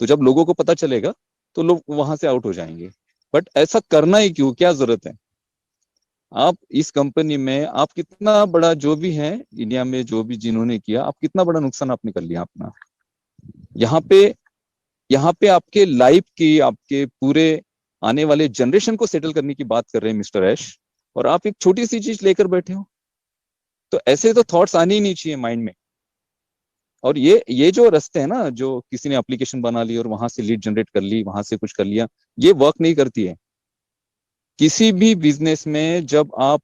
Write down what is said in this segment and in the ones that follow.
तो जब लोगों को पता चलेगा तो लोग वहां से आउट हो जाएंगे। बट ऐसा करना ही क्यों, क्या जरूरत है? आप इस कंपनी में आप कितना बड़ा जो भी है इंडिया में, जो भी जिन्होंने किया, आप कितना बड़ा नुकसान आपने कर लिया अपना। यहाँ पे यहाँ पे आपके लाइफ की, आपके पूरे आने वाले जनरेशन को सेटल करने की बात कर रहे हैं मिस्टर ऐश, और आप एक छोटी सी चीज लेकर बैठे हो। तो ऐसे तो थॉट्स आने ही नहीं चाहिए माइंड में। और ये जो रास्ते हैं ना, जो किसी ने एप्लीकेशन बना ली और वहां से लीड जनरेट कर ली, वहां से कुछ कर लिया, ये वर्क नहीं करती है। किसी भी बिजनेस में जब आप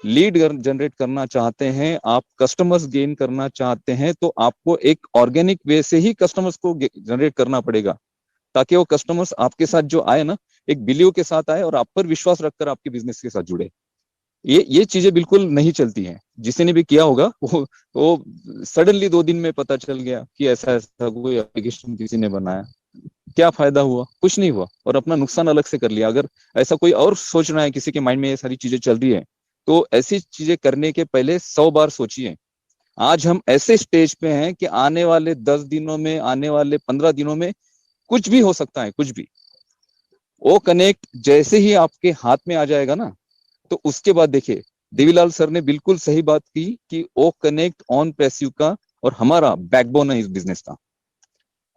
लीड जनरेट करना चाहते हैं, आप कस्टमर्स गेन करना चाहते हैं, तो आपको एक ऑर्गेनिक वे से ही कस्टमर्स को जनरेट करना पड़ेगा, ताकि वो कस्टमर्स आपके साथ जो आए ना, एक बिलीव के साथ आए और आप पर विश्वास रखकर आपके बिजनेस के साथ जुड़े। ये चीजें बिल्कुल नहीं चलती हैं। जिसने ने भी किया होगा वो सडनली 2 दिन में पता चल गया कि ऐसा ऐसा कोई एप्लीकेशन किसी ने बनाया, क्या फायदा हुआ? कुछ नहीं हुआ, और अपना नुकसान अलग से कर लिया। अगर ऐसा कोई और सोच रहा है, किसी के माइंड में ये सारी चीजें चल रही है, तो ऐसी चीजें करने के पहले 100 बार सोचिए। आज हम ऐसे स्टेज पे हैं कि आने वाले 10 दिनों में, आने वाले 15 दिनों में कुछ भी हो सकता है, कुछ भी। वो कनेक्ट जैसे ही आपके हाथ में आ जाएगा ना, तो उसके बाद देखिए, देवीलाल सर ने बिल्कुल सही बात की कि ओ कनेक्ट ऑन पैसिव का और हमारा बैकबोन है इस बिजनेस का।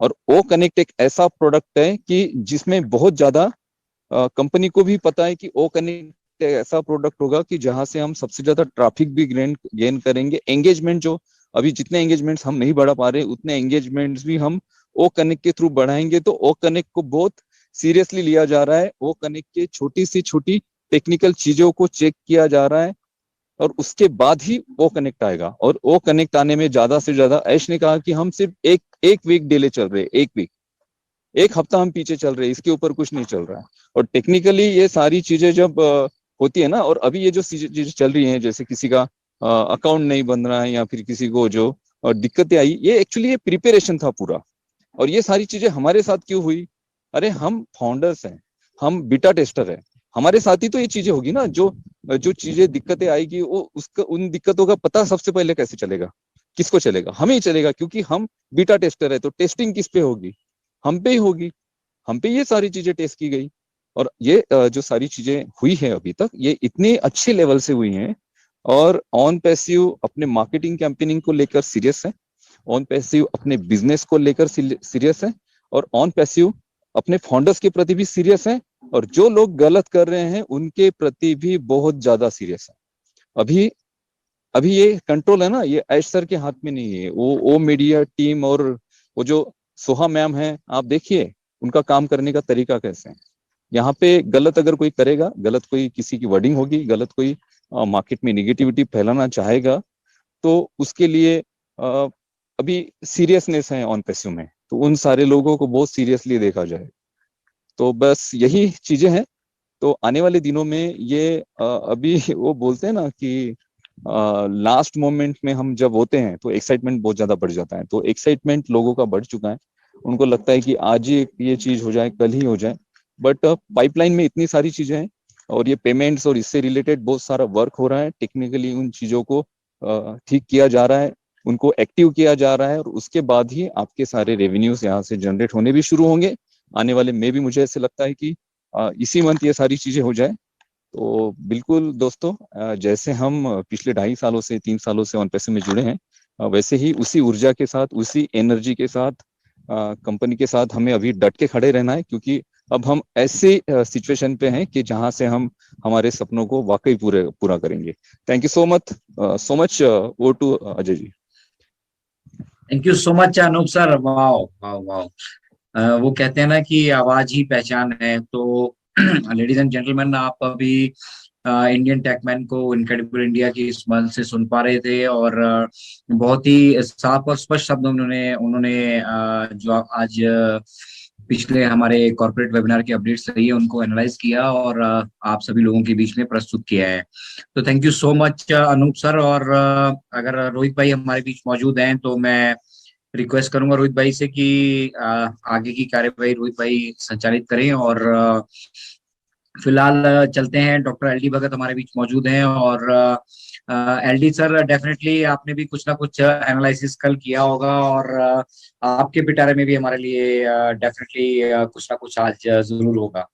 और ओ कनेक्ट एक ऐसा प्रोडक्ट है कि जिसमें बहुत ज्यादा कंपनी को भी पता है कि ओ कनेक्ट ऐसा प्रोडक्ट होगा कि जहां से हम सबसे ज्यादा ट्रैफिक भी गेन करेंगे। एंगेजमेंट जो अभी जितने एंगेजमेंट्स हम नहीं बढ़ा पा रहे, उतने एंगेजमेंट्स भी हम ओ कनेक्ट के थ्रू बढ़ाएंगे। तो ओ कनेक्ट को बहुत सीरियसली लिया जा रहा है। ओ कनेक्ट के छोटी सी छोटी टेक्निकल चीजों को चेक किया जा रहा है, और उसके बाद ही वो कनेक्ट आएगा। और वो कनेक्ट आने में ज्यादा से ज्यादा, ऐश ने कहा कि हम सिर्फ एक एक वीक डिले चल रहे हैं, एक वीक, एक हफ्ता हम पीछे चल रहे हैं, इसके ऊपर कुछ नहीं चल रहा है। और टेक्निकली ये सारी चीजें जब होती है ना, और अभी ये जो चीजें चल रही हैं, जैसे किसी का अकाउंट नहीं बन रहा है, या फिर किसी को जो दिक्कतें आई, ये एक्चुअली ये प्रिपरेशन था पूरा। और ये सारी चीजें हमारे साथ क्यों हुई? अरे हम फाउंडर्स हैं, हम बीटा टेस्टर हैं, हमारे साथ ही तो ये चीजें होगी ना। जो जो चीजें दिक्कतें आएगी, वो उसका, उन दिक्कतों का पता सबसे पहले कैसे चलेगा? किसको चलेगा? हमें ही चलेगा, क्योंकि हम बीटा टेस्टर है। तो टेस्टिंग किस पे होगी? हम पे ही होगी। हम पे ये सारी चीजें टेस्ट की गई। और ये जो सारी चीजें हुई है अभी तक, ये इतने अच्छे लेवल से हुई हैं। और ऑन पैसिव अपने मार्केटिंग कैंपेनिंग को लेकर सीरियस है, ऑन पैसिव अपने बिजनेस को लेकर सीरियस है, और ऑन पैसिव अपने फाउंडर्स के प्रति भी सीरियस है, और जो लोग गलत कर रहे हैं उनके प्रति भी बहुत ज्यादा सीरियस है। अभी अभी ये कंट्रोल है ना, ये ऐश सर के हाथ में नहीं है। वो मीडिया टीम और वो जो सोहा मैम है, आप देखिए उनका काम करने का तरीका कैसे है। यहाँ पे गलत अगर कोई करेगा, गलत कोई किसी की वर्डिंग होगी, गलत कोई मार्केट में निगेटिविटी फैलाना चाहेगा, तो उसके लिए अभी सीरियसनेस है ऑन पैसिव में, तो उन सारे लोगों को बहुत सीरियसली देखा जाए। तो बस यही चीजें हैं। तो आने वाले दिनों में ये अभी वो बोलते हैं ना कि लास्ट मोमेंट में हम जब होते हैं तो एक्साइटमेंट बहुत ज्यादा बढ़ जाता है। तो एक्साइटमेंट लोगों का बढ़ चुका है। उनको लगता है कि आज ही ये चीज हो जाए, कल ही हो जाए। बट पाइपलाइन में इतनी सारी चीजें हैं, और ये पेमेंट्स और इससे रिलेटेड बहुत सारा वर्क हो रहा है। टेक्निकली उन चीजों को ठीक किया जा रहा है, उनको एक्टिव किया जा रहा है, और उसके बाद ही आपके सारे रेवेन्यूज यहाँ से जनरेट होने भी शुरू होंगे आने वाले में भी। मुझे ऐसे लगता है कि इसी मंथ ये सारी चीजें हो जाए। तो बिल्कुल दोस्तों, जैसे हम पिछले 2.5 सालों से 3 सालों से ऑन पैसे में जुड़े हैं, वैसे ही उसी ऊर्जा के साथ, उसी एनर्जी के साथ, कंपनी के साथ हमें अभी डट के खड़े रहना है। क्योंकि अब हम ऐसे सिचुएशन पे हैं कि जहां से हम हमारे सपनों को वाकई पूरा करेंगे। Thank you so much oh to Ajay ji. Thank you so much Anup sir. Wow wow wow. वो कहते हैं ना कि आवाज ही पहचान है। तो लेडीज एंड जेंटलमैन, आप अभी इंडियन टेकमैन को इनक्रेडिबल इंडिया की इस मंच से सुन पा रहे थे, और बहुत ही साफ और स्पष्ट शब्दों में उन्होंने उन्होंने जो आज पिछले हमारे कॉर्पोरेट वेबिनार की अपडेट्स रही है उनको एनालाइज किया, और आप सभी लोगों के बीच में प्रस्तुत किया है। तो thank you so much Anup sir. और अगर रोहित भाई हमारे बीच मौजूद हैं तो मैं रिक्वेस्ट करूंगा रोहित भाई से कि आगे की कार्यवाही रोहित भाई संचालित करें, और फिलहाल चलते हैं, डॉक्टर एल डी भगत हमारे बीच मौजूद हैं। और एल डी सर, डेफिनेटली आपने भी कुछ ना कुछ एनालिसिस कल किया होगा, और आपके पिटारे में भी हमारे लिए डेफिनेटली कुछ ना कुछ आज जरूर होगा।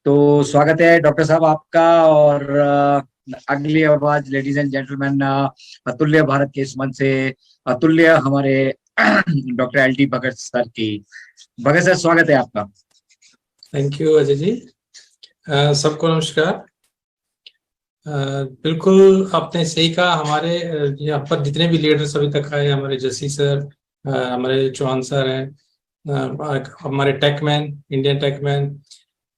तो स्वागत है डॉक्टर साहब आपका। और अगली आवाज, लेडीज एंड जेंटलमैन, अतुल्य भारत के इस मंच से अतुल्य हमारे डॉक्टर एल डी भगत सर की। भगत सर, स्वागत है आपका। Thank you Ajay ji. सबको नमस्कार। बिल्कुल आपने सही कहा। हमारे यहाँ पर जितने भी लीडर्स अभी तक आए, हमारे जसी सर, हमारे चौहान सर हैं, हमारे टेकमैन, इंडियन टेकमैन,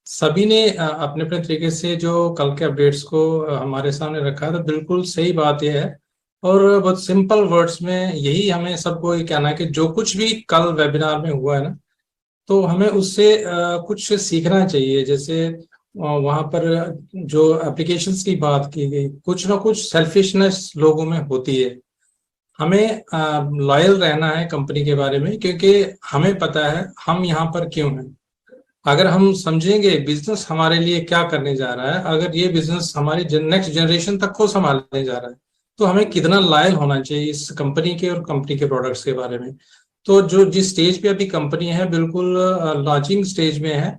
सभी ने अपने अपने तरीके से जो कल के अपडेट्स को हमारे सामने रखा। तो बिल्कुल सही बात यह है, और बहुत सिंपल वर्ड्स में यही हमें सबको ये कहना है कि जो कुछ भी कल वेबिनार में हुआ है ना, तो हमें उससे कुछ सीखना चाहिए। जैसे वहां पर जो एप्लीकेशंस की बात की गई, कुछ ना कुछ सेल्फिशनेस लोगों में होती है। हमें लॉयल रहना है कंपनी के बारे में, क्योंकि हमें पता है हम यहाँ पर क्यों हैं। अगर हम समझेंगे बिजनेस हमारे लिए क्या करने जा रहा है, अगर ये बिजनेस हमारी नेक्स्ट जनरेशन तक को संभालने जा रहा है, तो हमें कितना लॉयल होना चाहिए इस कंपनी के और कंपनी के प्रोडक्ट्स के बारे में। तो जो जिस स्टेज पे अभी कंपनी है, बिल्कुल लॉन्चिंग स्टेज में है,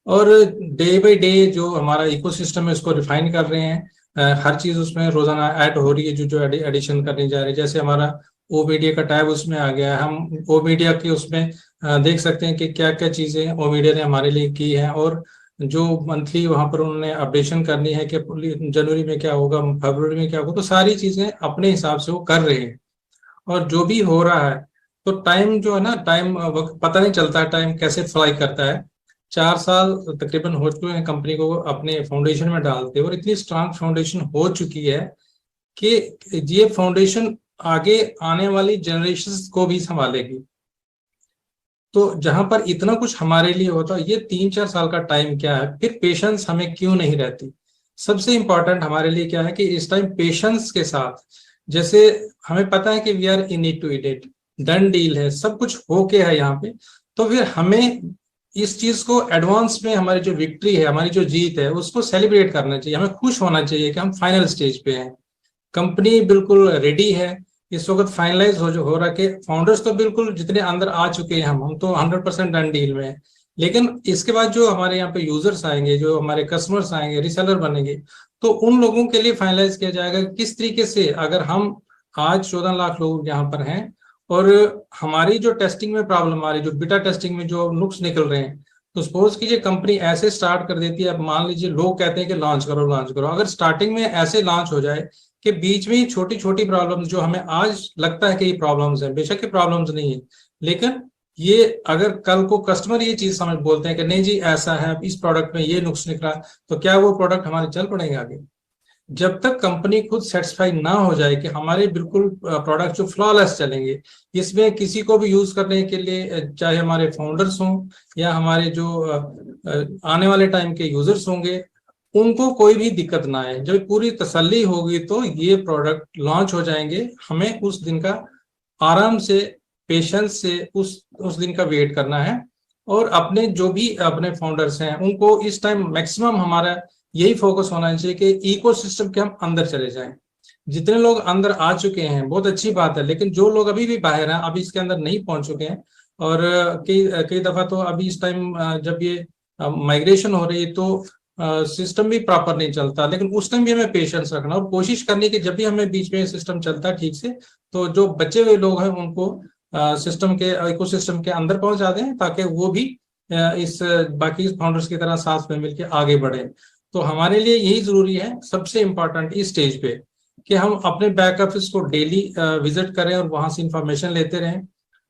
और डे बाय डे जो हमारा इकोसिस्टम है उसको रिफाइन कर रहे हैं। हर चीज उसमें रोजाना ऐड हो रही है, जो जो एडिशन करने जा रहे हैं। जैसे हमारा ओ मीडिया का टैब उसमें आ गया है, हम ओ मीडिया के उसमें देख सकते हैं कि क्या क्या चीजें ओ मीडिया ने हमारे लिए की है, और जो मंथली वहां पर उन्होंने अपडेशन करनी है कि जनवरी में क्या होगा, फरवरी में क्या होगा, तो सारी चीजें अपने हिसाब से वो कर रहे हैं। और जो भी हो रहा है, तो टाइम जो है ना, टाइम वक्त पता नहीं चलता, टाइम कैसे फ्लाई करता है। 4 साल तकरीबन हो चुके हैं कंपनी को अपने फाउंडेशन में डालते, और इतनी स्ट्रांग फाउंडेशन हो चुकी है कि ये फाउंडेशन आगे आने वाली जनरेशन को भी संभालेगी। तो जहां पर इतना कुछ हमारे लिए होता है, ये 3-4 साल का टाइम क्या है, फिर पेशेंस हमें क्यों नहीं रहती। सबसे इंपॉर्टेंट हमारे लिए क्या है कि इस टाइम पेशेंस के साथ, जैसे हमें पता है कि we are in it to it it, done deal है, सब कुछ होके है यहाँ पे, तो फिर हमें इस चीज को एडवांस में, हमारी जो विक्ट्री है, हमारी जो जीत है, उसको सेलिब्रेट करना चाहिए। हमें खुश होना चाहिए कि हम फाइनल स्टेज पे हैं, कंपनी बिल्कुल रेडी है, इस वक्त फाइनलाइज हो रहा के फाउंडर्स तो बिल्कुल जितने अंदर आ चुके हैं, हम तो 100% डन डील में है। लेकिन इसके बाद जो हमारे यहाँ पे यूजर्स आएंगे, जो हमारे कस्टमर्स आएंगे, रिसेलर बनेंगे, तो उन लोगों के लिए फाइनलाइज किया जाएगा किस तरीके से। अगर हम आज 14 लाख लोग यहाँ पर हैं, और हमारी जो टेस्टिंग में प्रॉब्लम, हमारी जो बीटा टेस्टिंग में जो नुक्स निकल रहे हैं, तो सपोज कीजिए कंपनी ऐसे स्टार्ट कर देती है। अब मान लीजिए लोग कहते हैं कि लॉन्च करो लॉन्च करो, अगर स्टार्टिंग में ऐसे लॉन्च हो जाए कि बीच में छोटी छोटी प्रॉब्लम्स, जो हमें आज लगता है कि ये प्रॉब्लम्स हैं, बेशक ये प्रॉब्लम्स नहीं है, लेकिन ये अगर कल को कस्टमर ये चीज समझ बोलते हैं कि नहीं जी ऐसा है, इस प्रोडक्ट में ये नुक्स निकला, तो क्या वो प्रोडक्ट हमारे चल पड़ेंगे आगे। जब तक कंपनी खुद सेटिस्फाई ना हो जाए कि हमारे बिल्कुल प्रोडक्ट जो फ्लॉलेस चलेंगे, इसमें किसी को भी यूज करने के लिए, चाहे हमारे फाउंडर्स हों या हमारे जो आने वाले टाइम के यूजर्स होंगे, उनको कोई भी दिक्कत ना आए, जब पूरी तसल्ली होगी तो ये प्रोडक्ट लॉन्च हो जाएंगे। हमें उस दिन का आराम से, पेशेंस से उस दिन का वेट करना है, और अपने जो भी अपने फाउंडर्स हैं उनको इस टाइम मैक्सिमम हमारा यही फोकस होना चाहिए कि इकोसिस्टम के हम अंदर चले जाएं। जितने लोग अंदर आ चुके हैं बहुत अच्छी बात है, लेकिन जो लोग अभी भी बाहर हैं, अभी इसके अंदर नहीं पहुंच चुके हैं, और कई कई दफा तो अभी इस टाइम जब ये माइग्रेशन हो रही है, तो सिस्टम भी प्रॉपर नहीं चलता, लेकिन उस टाइम भी हमें पेशेंस रखना और कोशिश करनी कि जब भी हमें बीच में सिस्टम चलता है ठीक से, तो जो बचे हुए लोग हैं उनको सिस्टम के इकोसिस्टम के अंदर पहुंचा दें, ताकि वो भी इस बाकी फाउंडर्स की तरह साथ में मिलकर आगे बढ़े। तो हमारे लिए यही जरूरी है, सबसे इम्पोर्टेंट इस स्टेज पे, कि हम अपने बैक ऑफिस को डेली विजिट करें और वहां से इंफॉर्मेशन लेते रहें,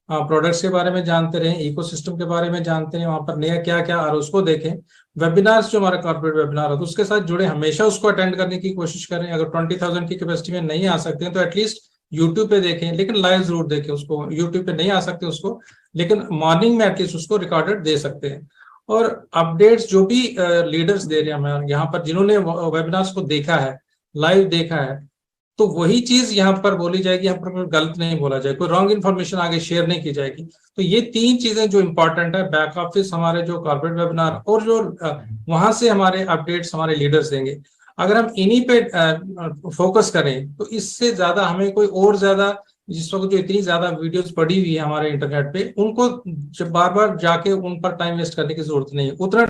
प्रोडक्ट्स के बारे में जानते रहें, इकोसिस्टम के बारे में जानते रहें, वहां पर नया क्या क्या आ रहा है उसको देखें। वेबिनार्स जो हमारा कॉर्पोरेट वेबिनार है, तो उसके साथ जुड़े, हमेशा उसको अटेंड करने की कोशिश करें। अगर 20,000 की कैपेसिटी में नहीं आ सकते हैं तो एटलीस्ट यूट्यूब पे देखें, लेकिन लाइव जरूर देखें उसको। यूट्यूब पे नहीं आ सकते उसको, लेकिन मॉर्निंग में एटलीस्ट उसको रिकॉर्डेड दे सकते हैं। और अपडेट्स जो भी लीडर्स दे रहे हैं हमें यहाँ पर, जिन्होंने वेबिनार्स को देखा है, लाइव देखा है, तो तो वही चीज यहाँ पर बोली जाएगी, यहाँ पर कोई गलत नहीं बोला जाए, कोई रॉन्ग इन्फॉर्मेशन आगे शेयर नहीं की जाएगी। तो ये 3 चीजें जो इंपॉर्टेंट है, बैक ऑफिस, हमारे जो कॉर्पोरेट वेबिनार, और जो वहां से हमारे अपडेट्स हमारे लीडर्स देंगे, अगर हम इन्हीं पे फोकस करें तो इससे ज्यादा हमें कोई और ज्यादा, जिस वक्त जो इतनी ज्यादा वीडियोस पड़ी हुई है हमारे इंटरनेट पे, उनको बार बार जाके उन पर टाइम वेस्ट करने की जरूरत नहीं है। उतना